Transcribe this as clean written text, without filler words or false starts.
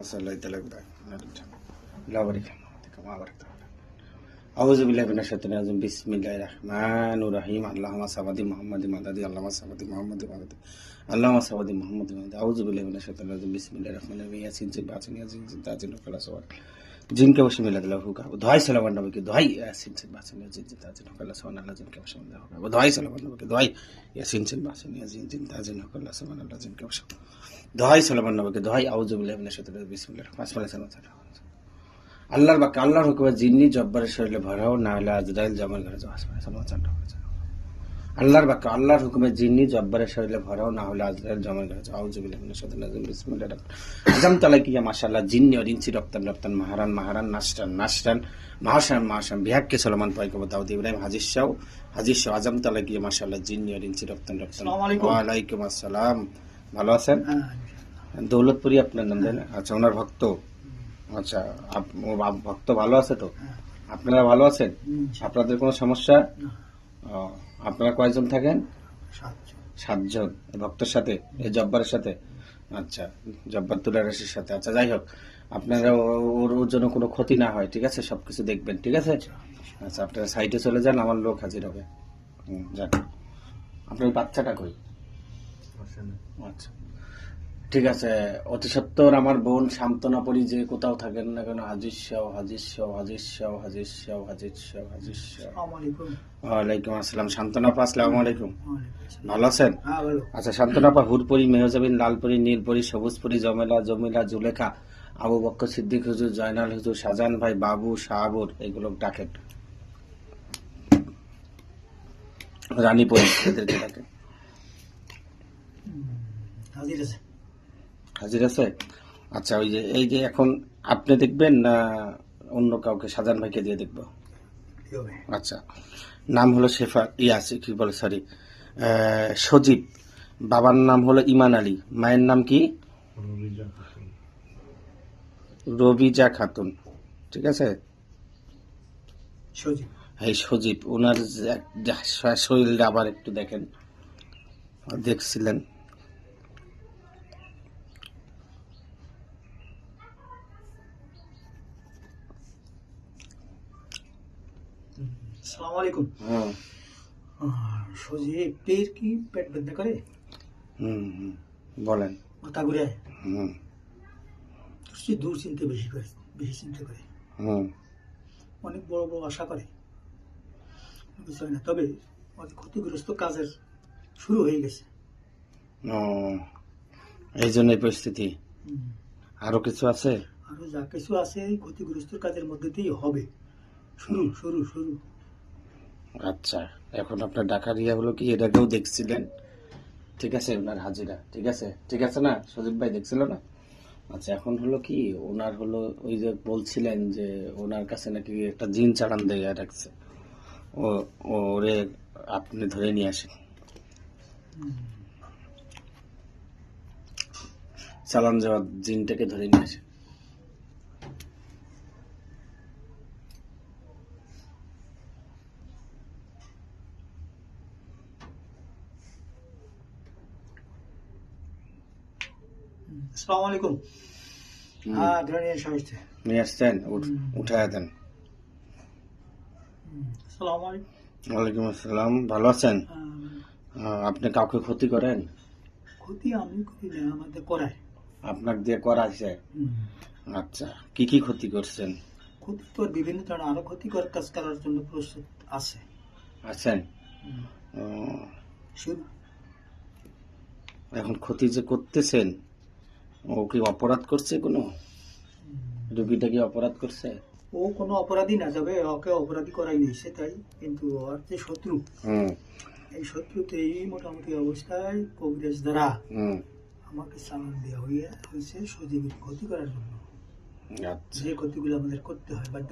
बिस्मिल्लाहिर्रहमानिर्रहीम अल्लाहुम्मा सल्लि मुहम्मद मदद अल्लाहुम्मा सल्लि मुहम्मद मदद अल्लाहुम्मा सल्लि मुहम्मद मदद आऊज़ु बिल्लाहि मिनश शैतानिर रजीम बिस्मिल्लाहिर्रहमानिर्रहीम यासीन से बात नहीं यासीन से ताजिन कला सवाल जिनके वश में लगा होगा वो दुआई सलाम नबी की दुआई यासीन से बात नहीं यासीन से ताजिन कला सवाल अल्लाह जिनके वश में होगा वो दुआई सलाम नबी की दुआई यासीन से बात नहीं यासीन से ताजिन कला सवाल अल्लाह जिनके वश दुआई सलाम नबी की दुआई आऊज़ु बिल्लाहि मिनश शैतानिर रजीम बिस्मिल्लाहिर्रहमानिर्रहीम আল্লাহর বাক্য আল্লাহর হুকুমে জিন্নি জব্বারের শরীরে ভরাও না হলে আজরাইল জামাল ঘরে যাওয়া আল্লাহর বাক্য আল্লাহর হুকুমে জিন্নি জব্বারের শরীরে ভরাও না হলে আজরাইল জামাল ঘরে যাওয়া আউযু বিল্লাহি মিনাশ শাইতানির রাজিম বিসমিল্লাহির রহমানির রহিম আজম তালাকিয়া মাশাআল্লাহ জিন্নি और इंसी রক্তান রক্তান মাহারান মাহারান নাশরান নাশরান মাহাশান মাহাশান বিহাক্কে সুলাইমান পয়গম্বর দাউদ ইব্রাহিম হাজির শাহ আজম তালাকিয়া মাশাআল্লাহ জিন্নি और इंसी রক্তান রক্তান ওয়া আলাইকুম আসসালাম ভালো আছেন দৌলতপুরি আপনার নাম দেন আচ্ছা ওনার ভক্ত আচ্ছা ভক্ত ভালো আছে তো আপনারা ভালো আছেন আপনাদের কোনো সমস্যা আপনারা কয়জন থাকেন 7 জন ভক্তের সাথে এই জব্বারের সাথে আচ্ছা জব্বার তুলারাশির সাথে আচ্ছা যাই হোক আপনারা ওর জন্য কোনো ক্ষতি না হয় ঠিক আছে সবকিছু দেখবেন ঠিক আছে আচ্ছা আপনারা সাইডে চলে যান আমার লোক হাজির হবে যান আপনার বাচ্চাটা কই আচ্ছা ঠিক আছে অতি সত্বর আমার বোন শান্তনাপুরি যে কোথাও থাকেন না কেন ওয়ালাইকুম আসসালাম শান্তনাপা আসসালামু আলাইকুম ভালো আছেন আচ্ছা শান্তনাপা হুরপুরি মেহজাবিন লালপুরি নীলপুরি সবুজপুরি জমেলা জমিলা জুলেখা আবু বক্কর সিদ্দিক হুজুর জয়নাল হুজুর শাহজাহান ভাই বাবু শাহাবুর এগুলো ডাকেন রানীপুরি এদেরকে ডাকেন হাজির আছে আচ্ছা ওই যে এই যে এখন আপনি দেখবেন না অন্য কাউকে শাহজাহান ভাইকে দিয়ে দেখবো আচ্ছা নাম হলো শেফা ইয়াসি কি বলে সরি সজীব বাবার নাম হলো ইমান আলী মায়ের নাম কি রবিজা খাতুন ঠিক আছে সজীব এই সজীব ওনার শরীরটা আবার একটু দেখেন দেখছিলেন আসসালামু আলাইকুম সজীব পেট কি পেট ব্যথা করে বলেন মাথা ঘুরে দূর চিন্তা বেশি চিন্তা করে অনেক বড় বড় আশা করে বুঝছেন না তবে ক্ষতিগ্রস্ত কাজের শুরু হয়ে গেছে এই জন্য এই পরিস্থিতি আরো কিছু আছে আরো যা কিছু আছে এই ক্ষতিগ্রস্ত কাজের মধ্যে দিয়েই হবে শুরু শুরু শুরু আচ্ছা এখন আপনার ডাকার ইয়া হলো কি এটাকেও দেখছিলেন ঠিক আছে ওনার হাজিরা ঠিক আছে না সজীব ভাই দেখছিল না আচ্ছা এখন হলো কি ওনার হলো ওই যে বলছিলেন যে ওনার কাছে নাকি একটা জিন চালান দিয়ে রাখছে ওরে আপনি ধরে নিয়ে আসেন চালান যাওয়া জিনটাকে ধরে নিয়ে আসেন আসসালামু আলাইকুম হ্যাঁ ধরে নিয়ে আসছেন উঠায় দেন আসসালামু আলাইকুম ওয়ালাইকুম আসসালাম ভালো আছেন আপনি কাউকে ক্ষতি করেন ক্ষতি আমি করি না আমাদের করায় আপনার দিয়ে করাইছে আচ্ছা কি কি ক্ষতি করছেন ক্ষতি তো বিভিন্ন ধরনের আরো ক্ষতিকর কাজ করার জন্য প্রস্তুত আছেন এখন ক্ষতি যে করতেছেন ও কি অপরাধ করছে কোনো রোগীটা কি অপরাধ করছে ও কোনো অপরাধী না যাবে ওকে অপরাধী করাই নিয়েছে তাই কিন্তু ওর যে শত্রু এই শত্রুতে এই মোটামুটি অবস্থায় কবিরাজ দ্বারা আমাকে চালান দেওয়া হয়েছে সজীবের ক্ষতি করার জন্য যে ক্ষতিগুলো আমাদের করতে হয়